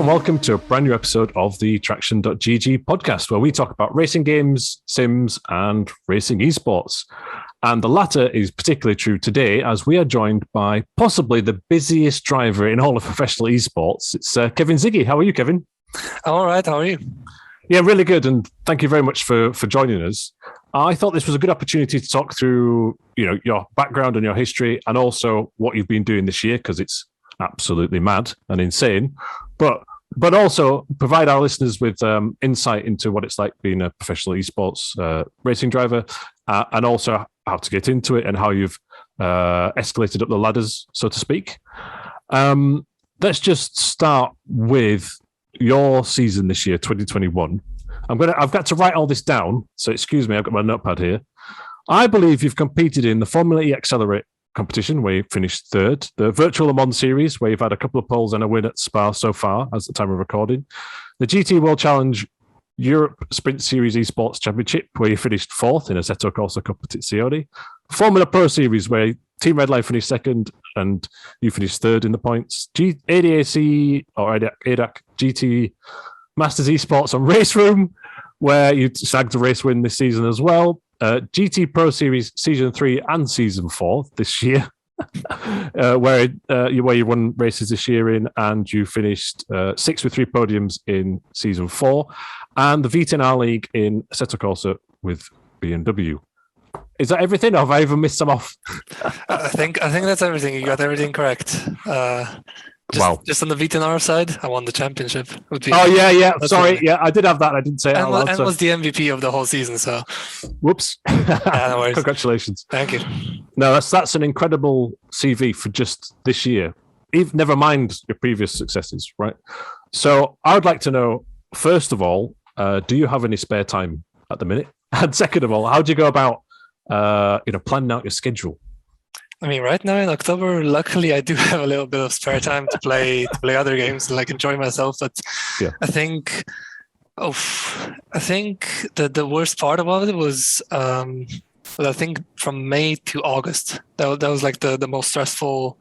welcome to a brand new episode of the TraxionGG podcast, where we talk about racing games, sims, and racing esports. And the latter is particularly true today, as we are joined by possibly the busiest driver in all of professional esports. It's Kevin Siggy. How are you, Kevin? I'm all right. How are you? Yeah, really good. And thank you very much for joining us. I thought this was a good opportunity to talk through, your background and your history, and also what you've been doing this year, because it's absolutely mad and insane. But also provide our listeners with insight into what it's like being a professional esports racing driver, and also how to get into it and how you've escalated up the ladders, so to speak. Let's just start with your season this year, 2021. I've got to write all this down, so excuse me, I've got my notepad here. I believe you've competed in the Formula E Accelerate competition, where you finished third, the Virtual Le Mans Series, where you've had a couple of poles and a win at Spa so far, as the time of recording, the GT World Challenge Europe Sprint Series Esports Championship, where you finished fourth in Assetto Corsa Competizione, Formula Pro Series, where Team Redline finished second and you finished third in the points, ADAC GT Masters Esports on Race Room, where you snagged a race win this season as well, GT Pro Series Season 3 and Season 4 this year, where you won races this year in, and you finished 6 with 3 podiums in Season 4, and the V10R League in Assetto Corsa with BMW. Is that everything, or have I even missed some off? I think that's everything. You got everything correct. Just on the V10R side, I won the championship. Sorry, I did have that. I didn't say it out loud. And was the MVP of the whole season. So, whoops! No worries. Congratulations. Thank you. No, that's an incredible CV for just this year. Never mind your previous successes, right? So, I would like to know, first of all, do you have any spare time at the minute? And second of all, how do you go about planning out your schedule? I mean, right now in October, luckily I do have a little bit of spare time to play other games and enjoy myself. But yeah. I think the worst part about it was, I think from May to August, that was the most stressful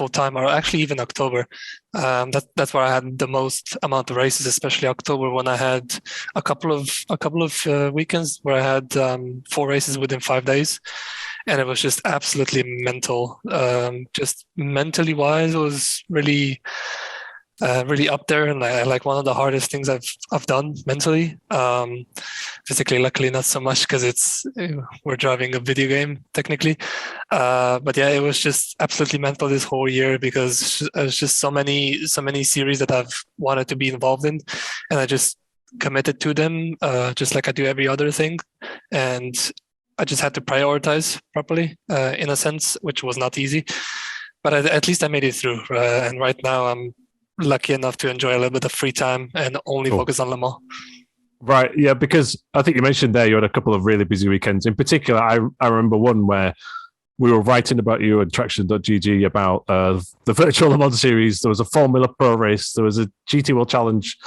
time, or actually even October. That's where I had the most amount of races, especially October, when I had a couple of weekends where I had 4 races within 5 days. And it was just absolutely mental. Just mentally wise, it was really up there, and like one of the hardest things I've done mentally. Physically, luckily, not so much, because we're driving a video game technically. But yeah, it was just absolutely mental this whole year, because there's just so many series that I've wanted to be involved in, and I just committed to them, just like I do every other thing, and I just had to prioritize properly, in a sense, which was not easy. But at least I made it through. And right now I'm lucky enough to enjoy a little bit of free time and only focus on Le Mans. Right, yeah, because I think you mentioned there you had a couple of really busy weekends. In particular, I remember one where we were writing about you at TraxionGG about the Virtual Le Mans Series. There was a Formula Pro race, there was a GT World Challenge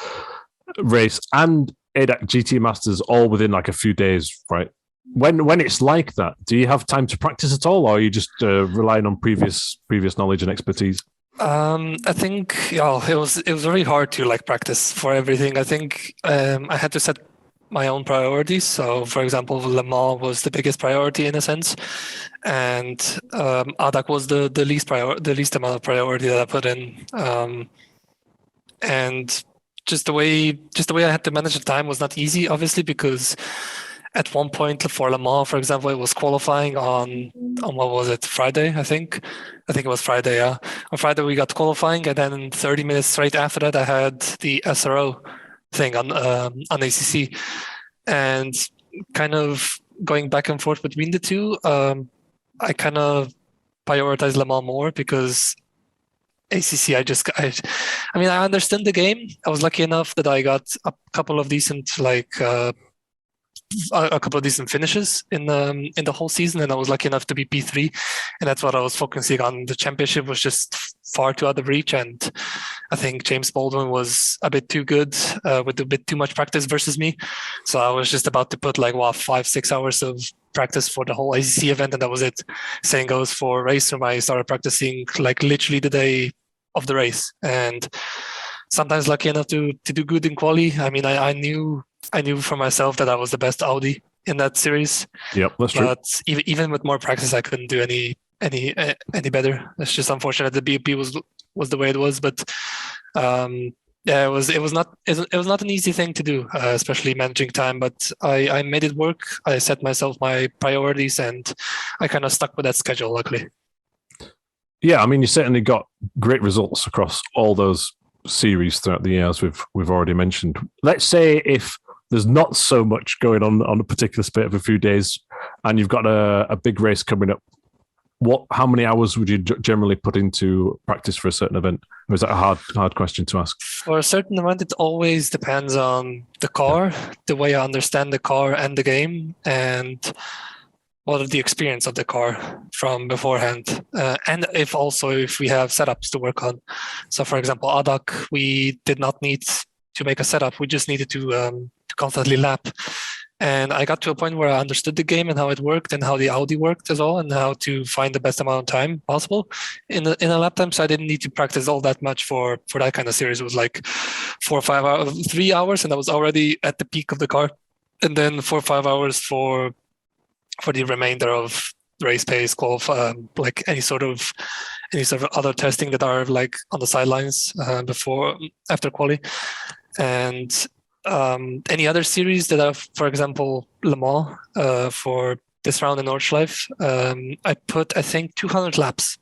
race, and ADAC GT Masters, all within a few days, right? When it's like that, do you have time to practice at all, or are you just relying on previous knowledge and expertise? I think it was very hard to practice for everything. I think I had to set my own priorities. So, for example, Le Mans was the biggest priority in a sense, and ADAC was the least amount of priority that I put in. And just the way I had to manage the time was not easy, obviously, because at one point for Le Mans, for example, it was qualifying on what was it, Friday, I think it was Friday, yeah. On Friday we got qualifying, and then 30 minutes straight after that I had the SRO thing on ACC. And kind of going back and forth between the two, I kind of prioritized Le Mans more, because ACC, I understand the game. I was lucky enough that I got a couple of decent finishes in the whole season, and I was lucky enough to be P3, and that's what I was focusing on. The championship was just far too out of reach, and I think James Baldwin was a bit too good with a bit too much practice versus me. So I was just about to put 5-6 hours of practice for the whole ACC event, and that was it. Same goes for race room. I started practicing literally the day of the race, and sometimes lucky enough to do good in quali. I mean, I knew for myself that I was the best Audi in that series. Yep, that's true. But even with more practice, I couldn't do any better. It's just unfortunate the BOP was the way it was. But yeah, it was not an easy thing to do, especially managing time. But I made it work. I set myself my priorities, and I kind of stuck with that schedule. Luckily. Yeah, I mean, you certainly got great results across all those series throughout the years we've already mentioned. Let's say if there's not so much going on a particular split of a few days, and you've got a big race coming up, how many hours would you generally put into practice for a certain event? Or is that a hard question to ask? For a certain event, it always depends on the car, the way I understand the car and the game, and what is the experience of the car from beforehand, and if we have setups to work on. So, for example, ADAC, we did not need to make a setup; we just needed to constantly lap. And I got to a point where I understood the game and how it worked and how the Audi worked as well, and how to find the best amount of time possible in a lap time. So I didn't need to practice all that much for that kind of series. It was like 4 or 5 hours, 3 hours, and I was already at the peak of the car. And then 4 or 5 hours for the remainder of race pace, like any sort of other testing that are like on the sidelines after quali. And any other series that are, for example, Le Mans for this round in Nordschleife, I put, I think, 200 laps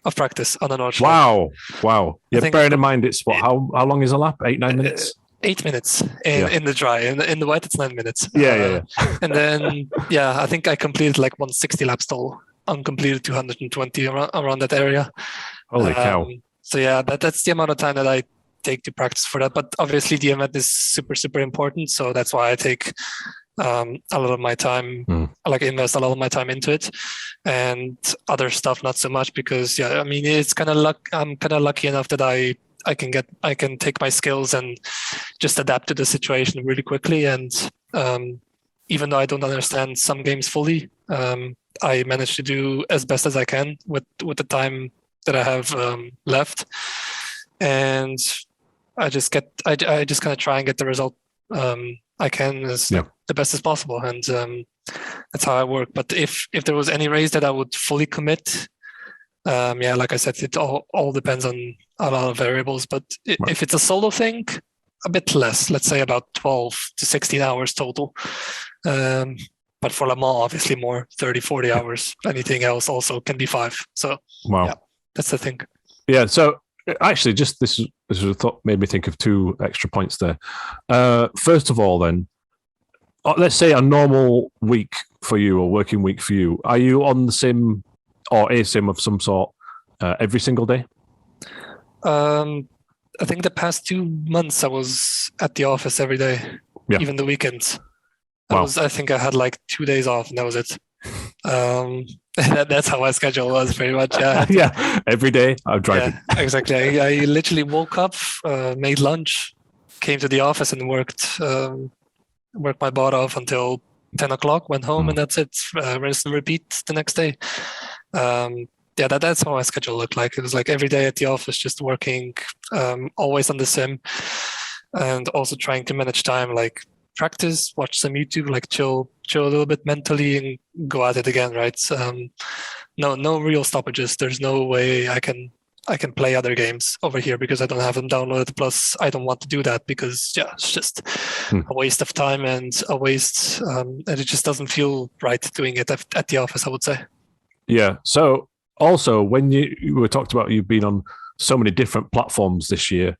of practice on a Nordschleife. Wow. Yeah, bearing in mind it's how long is a lap? 8-9 minutes? 8 minutes in the dry. In the wet, it's 9 minutes. Yeah. And then, I think I completed like 160 laps total. Uncompleted 220 around that area. Holy cow. So that's the amount of time that I take to practice for that. But obviously the event is super, super important. So that's why I take a lot of my time, like invest a lot of my time into it, and other stuff not so much, because I mean, it's kind of I'm kind of lucky enough that I can take my skills and just adapt to the situation really quickly. And even though I don't understand some games fully, I manage to do as best as I can with the time that I have left. And I just kind of try and get the result I can as the best as possible, and that's how I work. But if there was any race that I would fully commit, like I said, it all depends on a lot of variables. But if it's a solo thing, a bit less. Let's say about 12 to 16 hours total. But for Le Mans, obviously more, 30, 40 hours. Anything else also can be 5. So that's the thing. Yeah. So actually, just this thought made me think of 2 extra points there. First of all, then, let's say a normal week for you or working week for you. Are you on the sim or a sim of some sort every single day? I think the past 2 months I was at the office every day, even the weekends. I think I had like 2 days off, and that was it. That's how my schedule was pretty much. Every day I'm driving. Yeah, exactly. I literally woke up, made lunch, came to the office and worked my butt off until 10 o'clock, went home, and that's it. Rinse and repeat the next day. That's how my schedule looked like. It was like every day at the office, just working, always on the sim, and also trying to manage time, like practice, watch some YouTube, like chill a little bit mentally, and go at it again, right? No real stoppages. There's no way I can play other games over here because I don't have them downloaded. Plus, I don't want to do that because it's just a waste of time and a waste, and it just doesn't feel right doing it at the office, I would say. Yeah. So also, when you were talked about you've been on so many different platforms this year,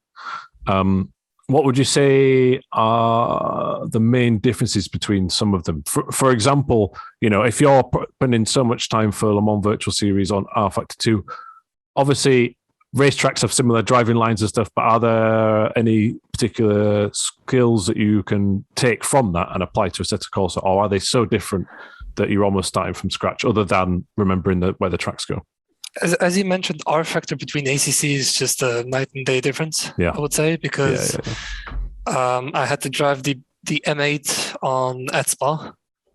what would you say are the main differences between some of them? For example, if you're putting in so much time for Le Mans Virtual Series on R Factor 2, obviously racetracks have similar driving lines and stuff, but are there any particular skills that you can take from that and apply to Assetto Corsa, or are they so different that you're almost starting from scratch, other than remembering where the tracks go? As you mentioned, R factor between ACC is just a night and day difference, I would say, because I had to drive the M8 at Spa,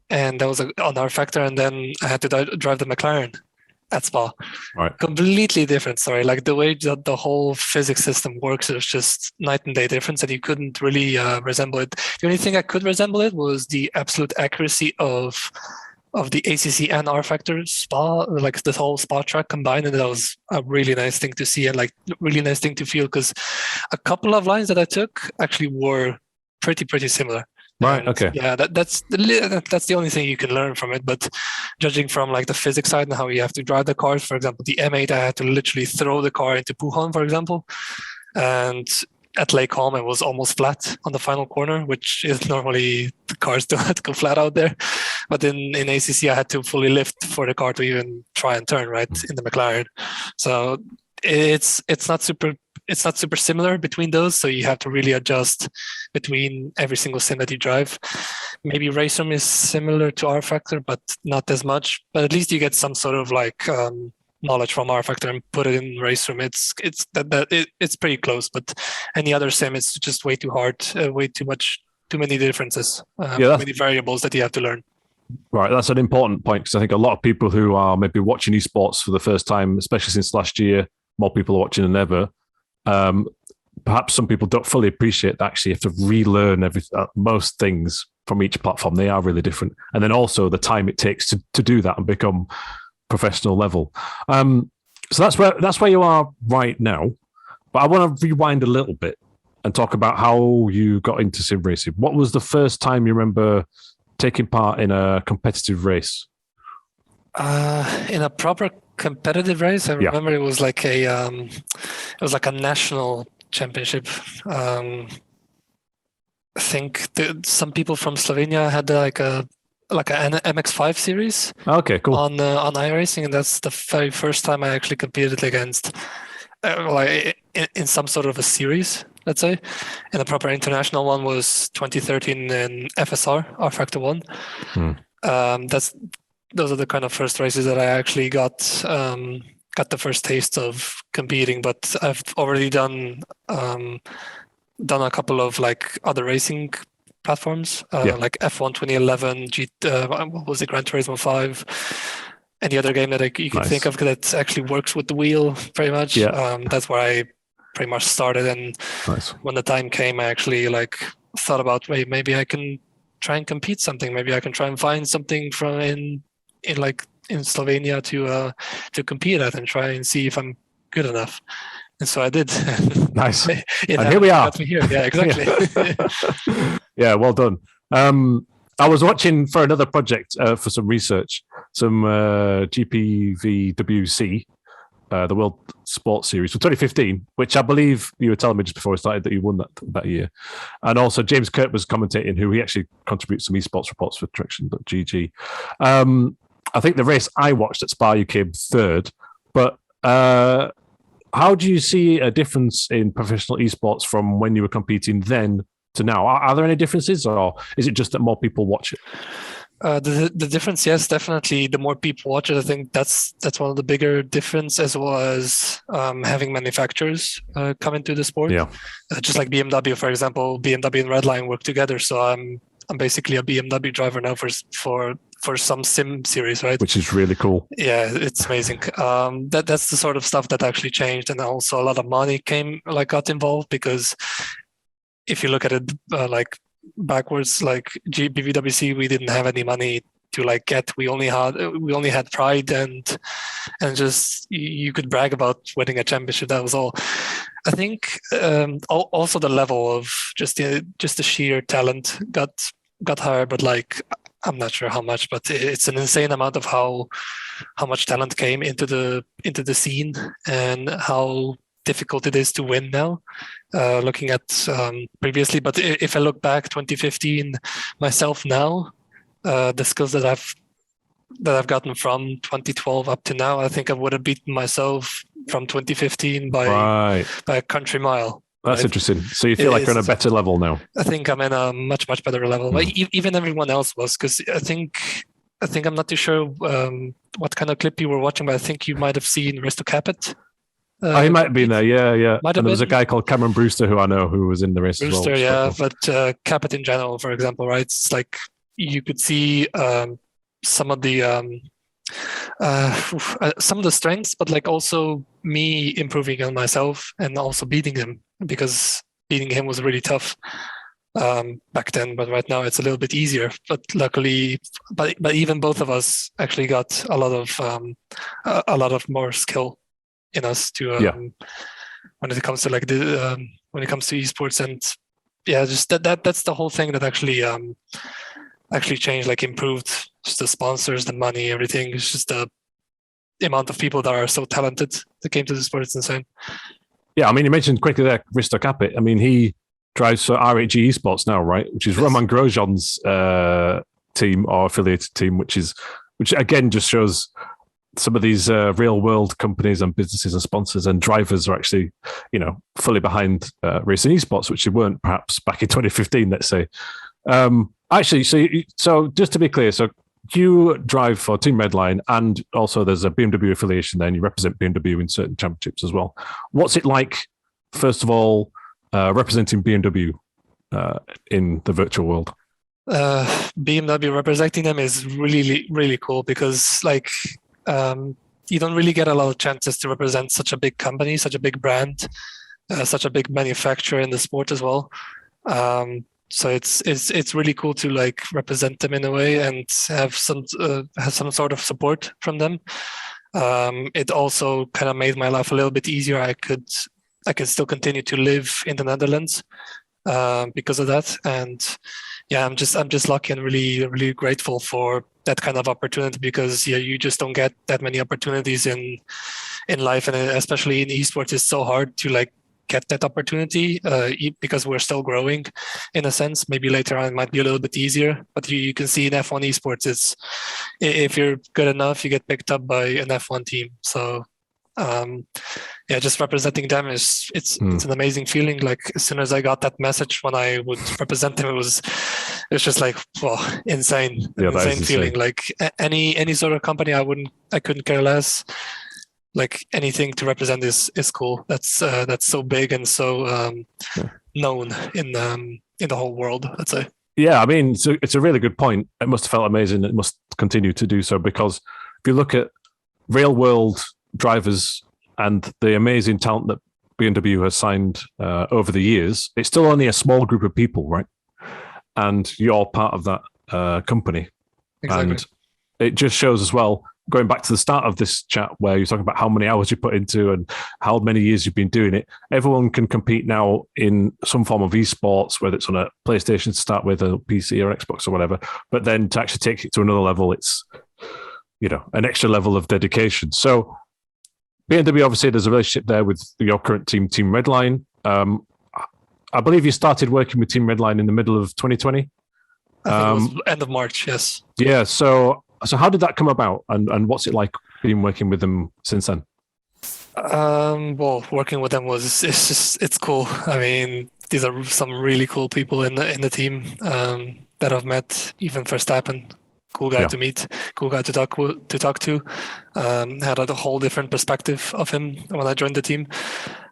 and that was on R factor, and then I had to drive the McLaren at Spa. Right. Completely different story. Like the way that the whole physics system works is just night and day difference, and you couldn't really resemble it. The only thing I could resemble it was the absolute accuracy of the ACC and R Factor Spa, like this whole Spa track combined, and that was a really nice thing to see and like really nice thing to feel, because a couple of lines that I took actually were pretty similar. Right. And okay. yeah, that's the only thing you can learn from it. But judging from like the physics side and how you have to drive the cars, for example, the M8, I had to literally throw the car into Pujon, for example, and at Lake Holm, it was almost flat on the final corner, which is normally the cars don't have to go flat out there. But in ACC, I had to fully lift for the car to even try and turn right in the McLaren. So it's not super similar between those. So you have to really adjust between every single sim that you drive. Maybe Raceroom is similar to R Factor, but not as much. But at least you get some sort of like knowledge from R Factor and put it in Raceroom. It's pretty close. But any other sim, it's just way too hard, too many differences, too many variables that you have to learn. Right, that's an important point, because I think a lot of people who are maybe watching esports for the first time, especially since last year, more people are watching than ever. Perhaps some people don't fully appreciate that actually you have to relearn most things from each platform. They are really different. And then also the time it takes to do that and become professional level. So that's where you are right now. But I want to rewind a little bit and talk about how you got into sim racing. What was the first time you remember taking part in a competitive race? In a proper competitive race, I remember it was like a national championship. I think some people from Slovenia had like an MX5 series. Okay, cool. On iRacing, and that's the very first time I actually competed against in some sort of a series. Let's say, and a proper international one was 2013 in FSR, R Factor 1. Those are the kind of first races that I actually got the first taste of competing. But I've already done a couple of like other racing platforms, like F1 2011, what was it, Gran Turismo 5, any other game that you can think of that actually works with the wheel very much. That's where I pretty much started, and when the time came, I actually like thought about, wait, maybe I can try and compete something. Maybe I can try and find something from in Slovenia to compete at and try and see if I'm good enough. And so I did. Nice. And here we are. Got me here. Yeah, exactly. Yeah, well done. I was watching for another project for some research, some GPVWC. The World Sports Series for 2015, which I believe you were telling me just before we started that you won that year. And also James Kirk was commentating, who he actually contributes some esports reports for TraxionGG. I think the race I watched at Spa, you came third. But how do you see a difference in professional esports from when you were competing then to now? Are there any differences, or is it just that more people watch it? The difference, yes, definitely. The more people watch it, I think that's one of the bigger difference, as well as having manufacturers come into the sport. Yeah, just like BMW, for example, BMW and Redline work together. So I'm basically a BMW driver now for some sim series, right? Which is really cool. Yeah, it's amazing. That's the sort of stuff that actually changed, and also a lot of money got involved, because if you look at it backwards, like GPVWC, we didn't have any money to get. We only had pride and just you could brag about winning a championship. That was all. I think also the level of just the sheer talent got higher, but I'm not sure how much, but it's an insane amount of how much talent came into the scene and how difficult it is to win now, looking at previously. But if I look back 2015 myself now, the skills that I've gotten from 2012 up to now, I think I would have beaten myself from 2015 by a country mile. That's interesting. So you feel like you're on a better level now? I think I'm in a much better level. Even everyone else was, because I think I'm not too sure what kind of clip you were watching, but I think you might have seen Risto Capet. He might have been there, yeah. And there was a guy called Cameron Brewster who I know who was in the race as well. Brewster, yeah, but Capet in general, for example, right? It's like you could see some of the Some of the strengths, but like also me improving on myself and also beating him, because beating him was really tough back then. But right now it's a little bit easier. But luckily, but even both of us actually got a lot of more skill in us to when it comes to like when it comes to esports. And yeah, just that's the whole thing that actually changed, like improved just the sponsors, the money, everything. It's just the amount of people that are so talented that came to the sport. It's insane. Yeah, I mean, you mentioned quickly there, Risto Capit. I mean, he drives for ADAC Esports now, right? Which is Roman Grosjean's team or affiliated team, which again just shows some of these real world companies and businesses and sponsors and drivers are actually, fully behind racing esports, which they weren't perhaps back in 2015, let's say. Actually, so just to be clear, so you drive for Team Redline, and also there's a BMW affiliation there, and you represent BMW in certain championships as well. What's it like, first of all, representing BMW in the virtual world? BMW representing them is really, really cool, because like you don't really get a lot of chances to represent such a big company, such a big brand, such a big manufacturer in the sport as well. So it's really cool to like represent them in a way and have some sort of support from them. It also kind of made my life a little bit easier. I could still continue to live in the Netherlands because of that. And yeah, I'm just lucky and really, really grateful for that kind of opportunity, because you just don't get that many opportunities in life, and especially in esports, it's so hard to like get that opportunity because we're still growing in a sense. Maybe later on it might be a little bit easier, but you can see in F1 esports, it's if you're good enough, you get picked up by an F1 team. So just representing them it's an amazing feeling. Like as soon as I got that message when I would represent them, it's just like, wow, insane feeling. Like any sort of company, I couldn't care less. Like anything to represent is cool. That's so big and so known in the whole world, I'd say. Yeah, I mean, it's a really good point. It must have felt amazing. It must continue to do so, because if you look at real world drivers and the amazing talent that BMW has signed over the years, it's still only a small group of people, right? And you're part of that company. Exactly. And it just shows as well, going back to the start of this chat where you're talking about how many hours you put into and how many years you've been doing it, everyone can compete now in some form of esports, whether it's on a PlayStation to start with, a PC or Xbox or whatever. But then to actually take it to another level, it's, an extra level of dedication. So BMW, obviously, there's a relationship there with your current team, Team Redline. I believe you started working with Team Redline in the middle of 2020. I think it was end of March, yes. Yeah, so how did that come about, and what's it like being working with them since then? Well, working with them it's cool. I mean, these are some really cool people in the team that I've met. Even Verstappen, cool guy to meet, cool guy to talk to. Had a whole different perspective of him when I joined the team.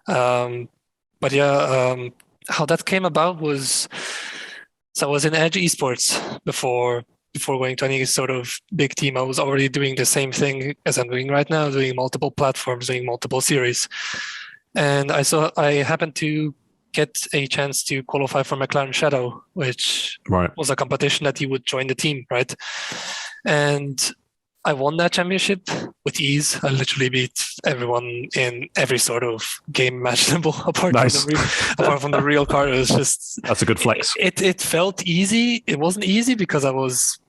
But yeah, how that came about was, so I was in ADAC Esports before going to any sort of big team. I was already doing the same thing as I'm doing right now, doing multiple platforms, doing multiple series. And I happened to get a chance to qualify for McLaren Shadow, which was a competition that he would join the team, right? And I won that championship with ease. I literally beat everyone in every sort of game imaginable, apart from the real car. It was just, that's a good flex. It felt easy. It wasn't easy because I was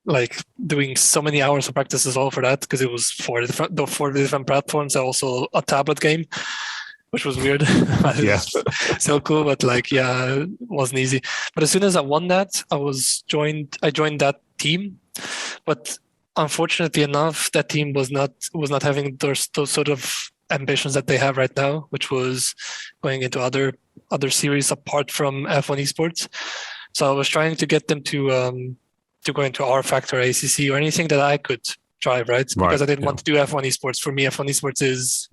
like doing so many hours of practice as well for that, because it was for the different platforms. Also a tablet game, which was weird. Yeah, still cool, but it wasn't easy. But as soon as I won that, I joined that team, but unfortunately enough, that team was not having those sort of ambitions that they have right now, which was going into other series apart from F1 esports. So I was trying to get them to go into R Factor, ACC, or anything that I could drive, right? Because I didn't want to do F1 esports. For me, F1 esports is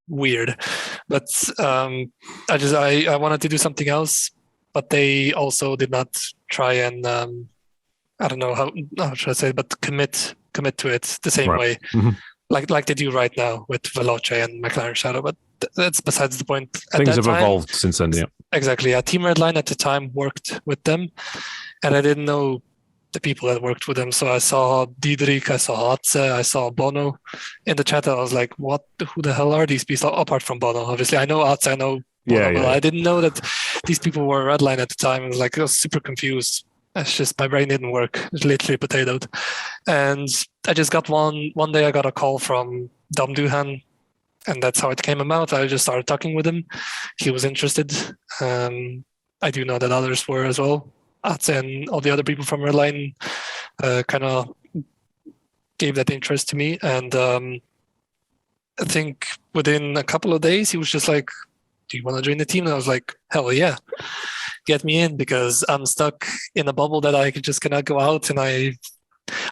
weird. But I wanted to do something else, but they also did not try and I don't know how should I say, but commit commit to it the same way, like they do right now with Veloce and McLaren Shadow. But that's besides the point. Things have evolved since then. Yeah, exactly. Team Redline at the time worked with them, and I didn't know the people that worked with them. So I saw Diederik, I saw Atze, I saw Bono in the chat. I was like, who the hell are these people? Apart from Bono, obviously. I know Atze, I know Bono, but I didn't know that these people were Redline at the time. I was super confused. It's just my brain didn't work. It's literally potatoed. And I just got one day I got a call from Dom Duhan, and that's how it came about. I just started talking with him. He was interested. I do know that others were as well. Atze and all the other people from Redline kind of gave that interest to me. And I think within a couple of days, he was just like, do you want to join the team? And I was like, hell yeah, get me in, because I'm stuck in a bubble that I just cannot go out, and I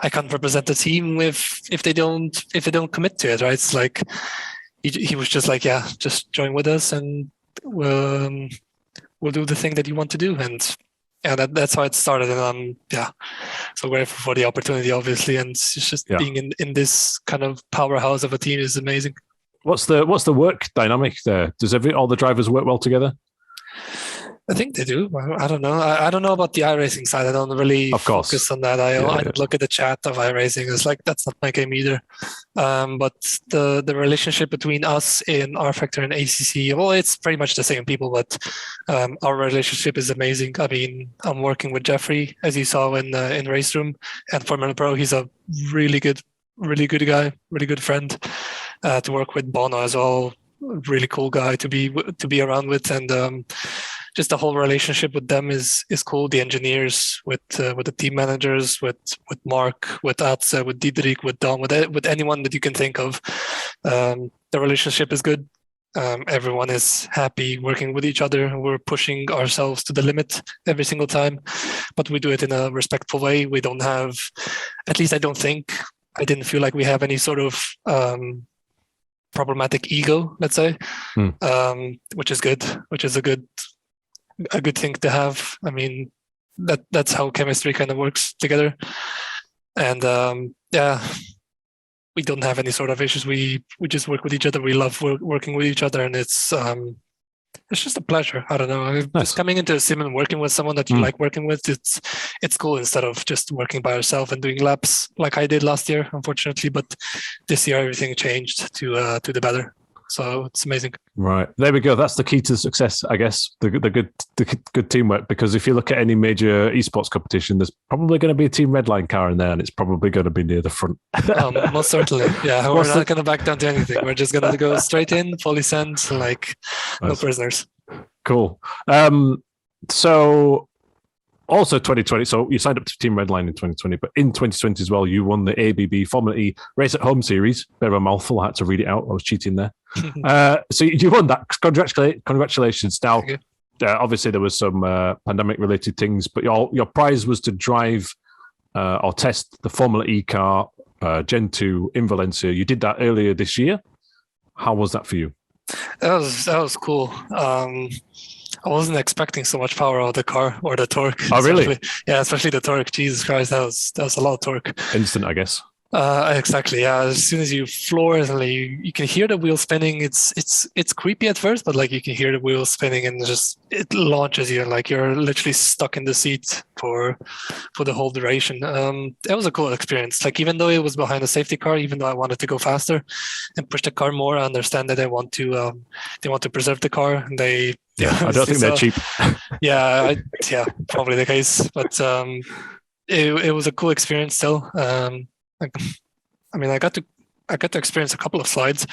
can't represent the team if they don't commit to it, right? It's like he was just like, yeah, just join with us and we'll do the thing that you want to do. And yeah, that's how it started. And so grateful for the opportunity, obviously. And it's just being in this kind of powerhouse of a team is amazing. What's the work dynamic there? Does all the drivers work well together? I think they do. I don't know. I don't know about the iRacing side. I don't really focus on that. I look at the chat of iRacing. It's like, that's not my game either. But the relationship between us in R Factor and ACC, well, it's pretty much the same people, but our relationship is amazing. I mean, I'm working with Jeffrey, as you saw in Race Room and Formula Pro. He's a really good guy, really good friend. To work with Bono as well, really cool guy to be around with, and just the whole relationship with them is cool. The engineers, with the team managers, with Mark, with Atze, with Diederik, with Dom, with anyone that you can think of. The relationship is good. Everyone is happy working with each other. We're pushing ourselves to the limit every single time, but we do it in a respectful way. We don't have, at least I didn't feel like we have any sort of problematic ego, let's say, which is good, which is a good thing to have. I mean, that's how chemistry kind of works together. And we don't have any sort of issues. We just work with each other. We love working with each other, and it's just a pleasure. I don't know. Nice. Just coming into a sim and working with someone that you like working with, it's cool, instead of just working by yourself and doing laps like I did last year, unfortunately. But this year everything changed to the better. So it's amazing. Right. There we go. That's the key to success, I guess, the good teamwork. Because if you look at any major esports competition, there's probably going to be a Team Redline car in there, and it's probably going to be near the front. Most certainly. Yeah, we're not going to back down to anything. We're just going to go straight in, fully sent, like no prisoners. Cool. So also 2020, so you signed up to Team Redline in 2020, but in 2020 as well, you won the ABB Formula E Race at Home series. Bit of a mouthful, I had to read it out. I was cheating there. So you won that. Congratulations. Now, obviously there was some pandemic-related things, but your prize was to drive or test the Formula E car, Gen 2 in Valencia. You did that earlier this year. How was that for you? That was cool. I wasn't expecting so much power out of the car, or the torque. Oh, really? Yeah, especially the torque. Jesus Christ, that was a lot of torque. Instant, I guess. Exactly. Yeah. As soon as you floor it, like, you can hear the wheel spinning. It's creepy at first, but like you can hear the wheel spinning, and it launches you. Like you're literally stuck in the seat for the whole duration. It was a cool experience. Like, even though it was behind a safety car, even though I wanted to go faster and push the car more, I understand that they want to preserve the car. And I don't think they're cheap. Yeah, probably the case. But it was a cool experience still. I mean, I got to experience a couple of slides,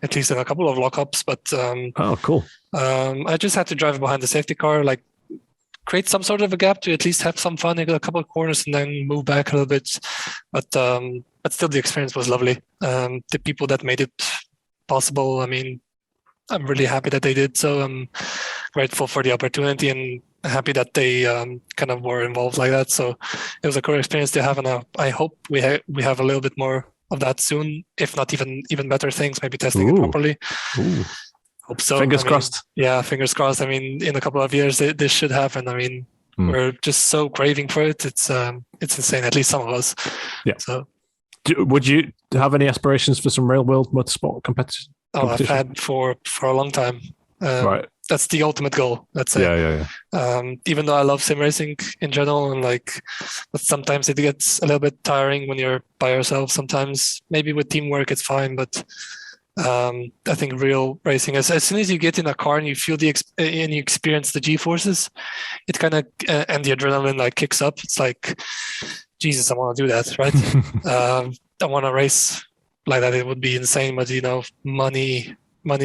at least in a couple of lockups. But oh, cool. I just had to drive behind the safety car, like create some sort of a gap to at least have some fun in a couple of corners, and then move back a little bit. But still, the experience was lovely. The people that made it possible, I mean, I'm really happy that they did. So I'm grateful for the opportunity, and happy that they kind of were involved like that. So it was a cool experience to have, and I hope we have a little bit more of that soon, if not even better things, maybe testing it properly. Hope so. Fingers crossed. Yeah, fingers crossed. I mean, in a couple of years, this should happen. I mean, we're just so craving for it. It's insane, at least some of us. Yeah. So Would you have any aspirations for some real world motorsport competition? Oh, I've had for a long time. Right. That's the ultimate goal, let's say. Yeah. Even though I love sim racing in general, and but sometimes it gets a little bit tiring when you're by yourself. Sometimes maybe with teamwork it's fine, but I think real racing, as soon as you get in a car and you feel and you experience the G-forces, it kind of and the adrenaline kicks up. It's like, Jesus, I want to do that, right? I want to race like that. It would be insane, but money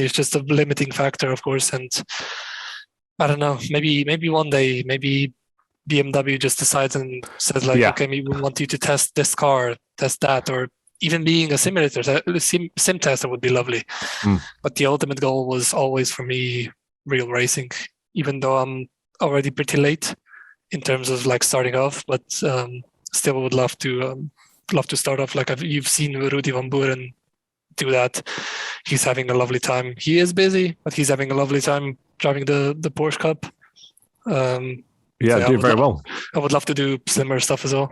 is just a limiting factor, of course. And I don't know, maybe one day, maybe BMW just decides and says okay, we want you to test this car, test that, or even being a simulator, sim tester would be lovely. But the ultimate goal was always for me real racing, even though I'm already pretty late in terms of starting off, but still would love to start off you've seen Rudy van Buren do that. He's having a lovely time. He is busy, but he's having a lovely time driving the Porsche Cup. Do very well. I would love to do similar stuff as well.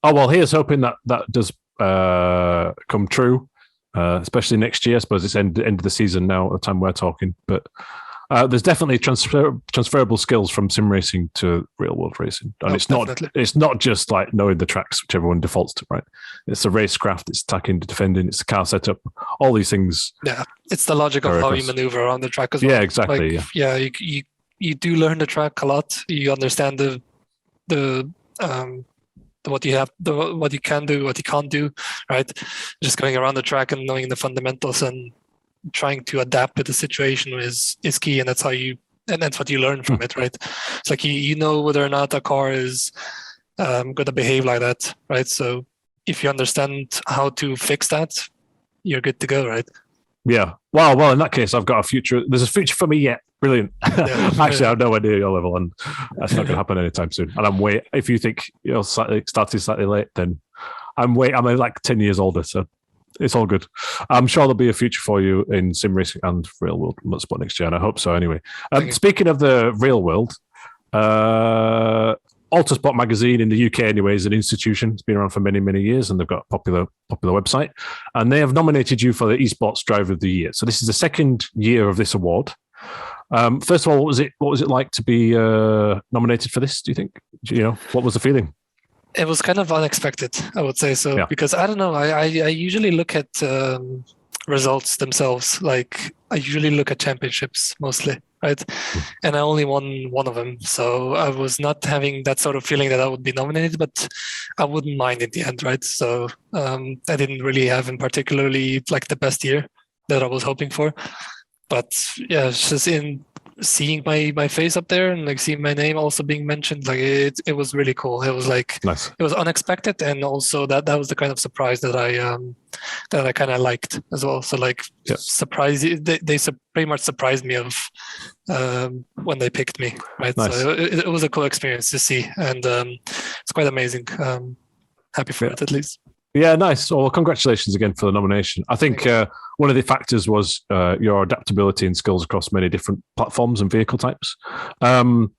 Oh, well, here's hoping that does come true, especially next year. I suppose it's end of the season now at the time we're talking, but there's definitely transferable skills from sim racing to real world racing, and it's not just knowing the tracks, which everyone defaults to, right? It's the racecraft, it's attacking, defending, it's the car setup, all these things. Yeah, it's the logic of how you maneuver around the track as well. Yeah, exactly. You do learn the track a lot. You understand the what you have, what you can do, what you can't do, right? Just going around the track and knowing the fundamentals and trying to adapt to the situation is key, and that's what you learn from it, right? It's you know whether or not a car is going to behave like that, right? So if you understand how to fix that, you're good to go, right? Yeah. Well, in that case, I've got a future. There's a future for me yet. Brilliant. Actually, I have nowhere near your level, and that's not going to happen anytime soon. And if you think you're starting slightly late, then I'm 10 years older, so it's all good. I'm sure there'll be a future for you in sim racing and real world motorsport next year, and I hope so anyway. Speaking of the real world, Autosport magazine in the UK anyway is an institution. It's been around for many, many years, and they've got a popular website, and they have nominated you for the Esports Driver of the Year. So this is the second year of this award. First of all, what was it like to be nominated for this? Do you think? What was the feeling? It was kind of unexpected, I would say so, because I don't know. I usually look at results themselves. I usually look at championships mostly, right? And I only won one of them, so I was not having that sort of feeling that I would be nominated, but I wouldn't mind in the end, right? So I didn't really have in particularly the best year that I was hoping for. But yeah, it's just in seeing my face up there and seeing my name also being mentioned, it was really cool. It was nice. It was unexpected, and also that was the kind of surprise that I kind of liked as well. So surprise, they pretty much surprised me of when they picked me, right? Nice. So it was a cool experience to see, and it's quite amazing. Happy for it, at least. Yeah, nice. Well, congratulations again for the nomination. I think one of the factors was your adaptability and skills across many different platforms and vehicle types. Do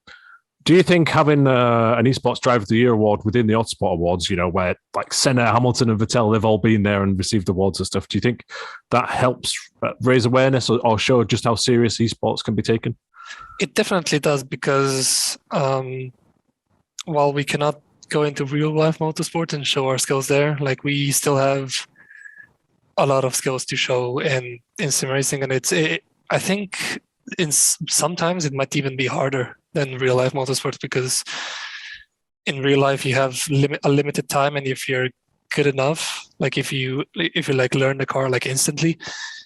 you think having an Esports Driver of the Year award within the Autosport Awards, where Senna, Hamilton and Vettel, they've all been there and received awards and stuff, do you think that helps raise awareness or show just how serious esports can be taken? It definitely does, because while we cannot go into real life motorsport and show our skills there, we still have a lot of skills to show in sim racing, and I think sometimes it might even be harder than real life motorsports, because in real life you have a limited time, and if you're good enough, if you learn the car instantly,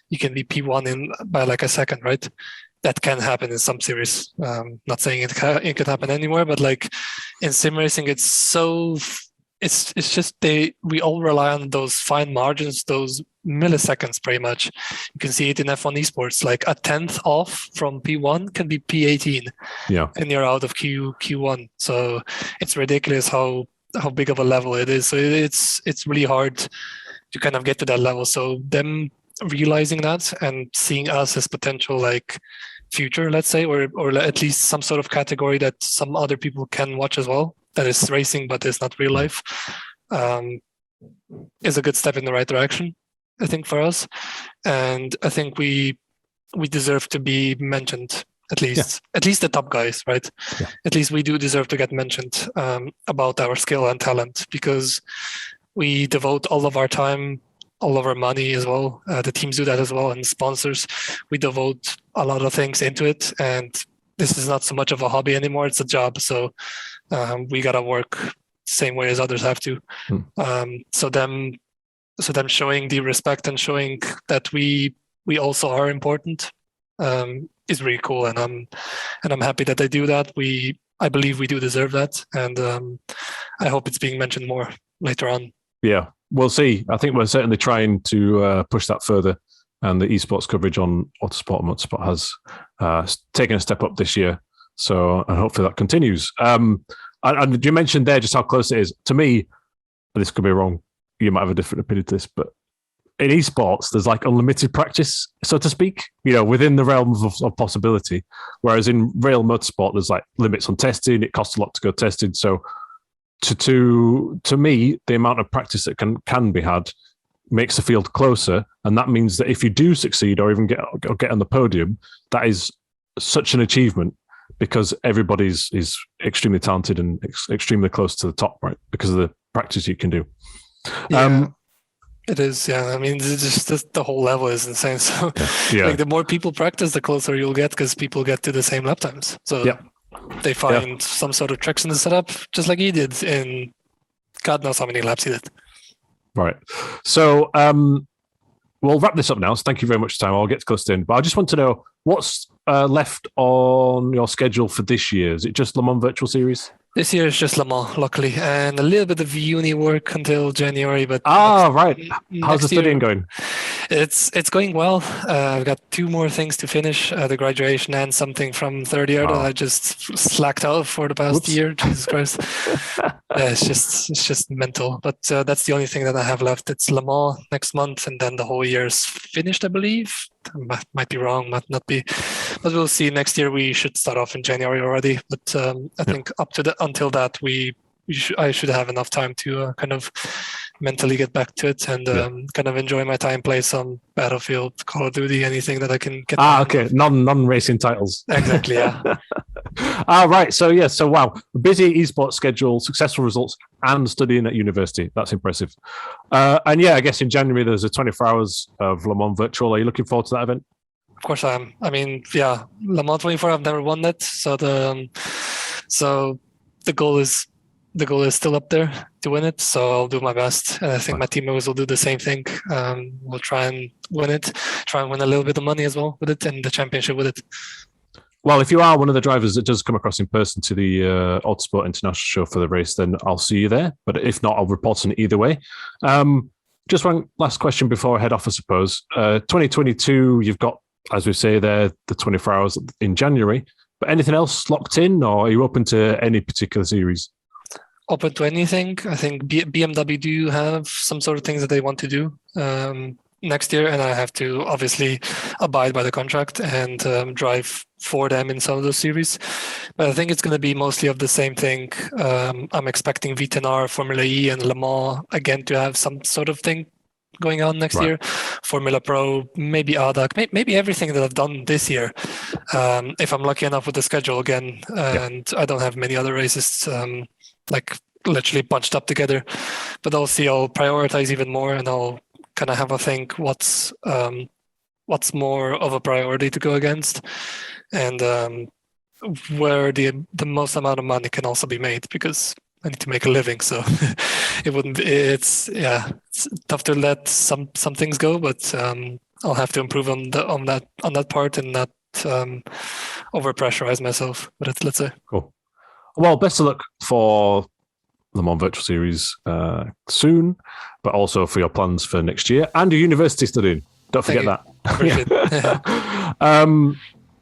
you can be P1 by a second, right? That can happen in some series. Not saying it can happen anywhere, but in sim racing, it's just we all rely on those fine margins, those milliseconds, pretty much. You can see it in F1 esports. A tenth off from P1 can be P18. Yeah, and you're out of Q1. So it's ridiculous how big of a level it is. So it's really hard to kind of get to that level. So them realizing that and seeing us as potential future, let's say, or at least some sort of category that some other people can watch as well, that is racing but it's not real life, is a good step in the right direction, I think, for us. And I think we deserve to be mentioned, at least the top guys, right? Yeah. At least we do deserve to get mentioned about our skill and talent, because we devote all of our time, all of our money as well. The teams do that as well, and sponsors. We devote a lot of things into it, and this is not so much of a hobby anymore. It's a job. So we got to work the same way as others have to. So them showing the respect and showing that we also are important is really cool, and I'm happy that they do that. I believe we do deserve that, and I hope it's being mentioned more later on. Yeah, we'll see. I think we're certainly trying to push that further, and the esports coverage on Autosport and Motorsport has taken a step up this year. So, and hopefully that continues. And you mentioned there just how close it is. To me, and this could be wrong, you might have a different opinion to this, but in esports, there's like unlimited practice, so to speak, within the realm of possibility. Whereas in real motorsport, there's like limits on testing. It costs a lot to go testing. So to me, the amount of practice that can be had makes the field closer. And that means that if you do succeed or even get on the podium, that is such an achievement, because everybody's is extremely talented and extremely close to the top, right? Because of the practice you can do. Yeah. It is, yeah. I mean, it's just the whole level is insane. So, like, the more people practice, the closer you'll get, because people get to the same lap times. So they find some sort of tricks in the setup, just like he did in God knows how many laps he did. Right. So we'll wrap this up now. So thank you very much for your time. I'll get close in, but I just want to know what's left on your schedule for this year. Is it just Le Mans Virtual Series? This year is just Le Mans, luckily, and a little bit of uni work until January. But right. How's the studying going? It's going well. I've got 2 more things to finish: the graduation and something from third year that I just slacked out for the past year. Jesus Christ, it's just mental. But that's the only thing that I have left. It's Le Mans next month, and then the whole year's finished, I believe. Might be wrong, might not be, but we'll see. Next year we should start off in January already. But I think until that I should have enough time to kind of mentally get back to it and kind of enjoy my time, play some Battlefield, Call of Duty, anything that I can get. Okay, non-racing titles. Exactly, yeah. Right. So wow, busy esports schedule, successful results, and studying at university. That's impressive. And I guess in January there's a 24 hours of Le Mans Virtual. Are you looking forward to that event? Of course I am. I mean, Le Mans 24. I've never won that, so the goal is still up there to win it. So I'll do my best, and I think my team members will do the same thing. We'll try and win it. Try and win a little bit of money as well with it, and the championship with it. Well, if you are one of the drivers that does come across in person to the Autosport International Show for the race, then I'll see you there. But if not, I'll report on it either way. Just one last question before I head off, I suppose. 2022, you've got, as we say there, the 24 hours in January. But anything else locked in, or are you open to any particular series? Open to anything. I think BMW do have some sort of things that they want to do next year, and I have to obviously abide by the contract and drive for them in some of those series. But I think it's going to be mostly of the same thing. I'm expecting V10R, Formula E, and Le Mans again to have some sort of thing going on next year. Formula Pro, maybe ADAC, maybe everything that I've done this year, if I'm lucky enough with the schedule again. And I don't have many other races like literally bunched up together. But I'll see. I'll prioritize even more, and I'll kind of have a think what's more of a priority to go against, and where the most amount of money can also be made, because I need to make a living. So it's tough to let some things go, but I'll have to improve on that part and not over pressurize myself. But let's say cool. Well, best of luck for Le Mans Virtual Series soon, but also for your plans for next year and your university studying. Don't forget that.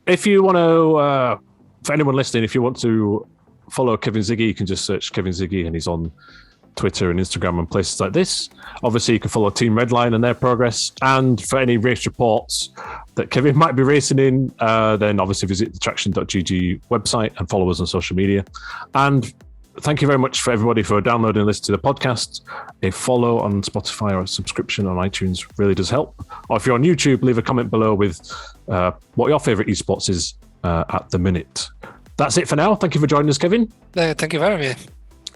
If you want to, for anyone listening, if you want to follow Kevin Siggy, you can just search Kevin Siggy, and he's on Twitter and Instagram and places like this. Obviously, you can follow Team Redline and their progress. And for any race reports that Kevin might be racing in, then obviously visit the TraxionGG website and follow us on social media. And thank you very much for everybody for downloading and listening to the podcast. A follow on Spotify or a subscription on iTunes really does help. Or if you're on YouTube, leave a comment below with what your favourite esports is at the minute. That's it for now. Thank you for joining us, Kevin. Thank you for having me.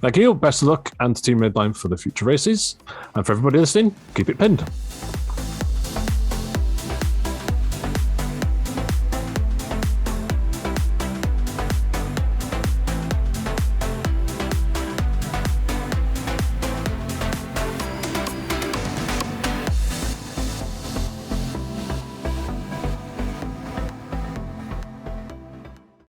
Thank you. Best of luck, and to Team Redline for the future races. And for everybody listening, keep it pinned.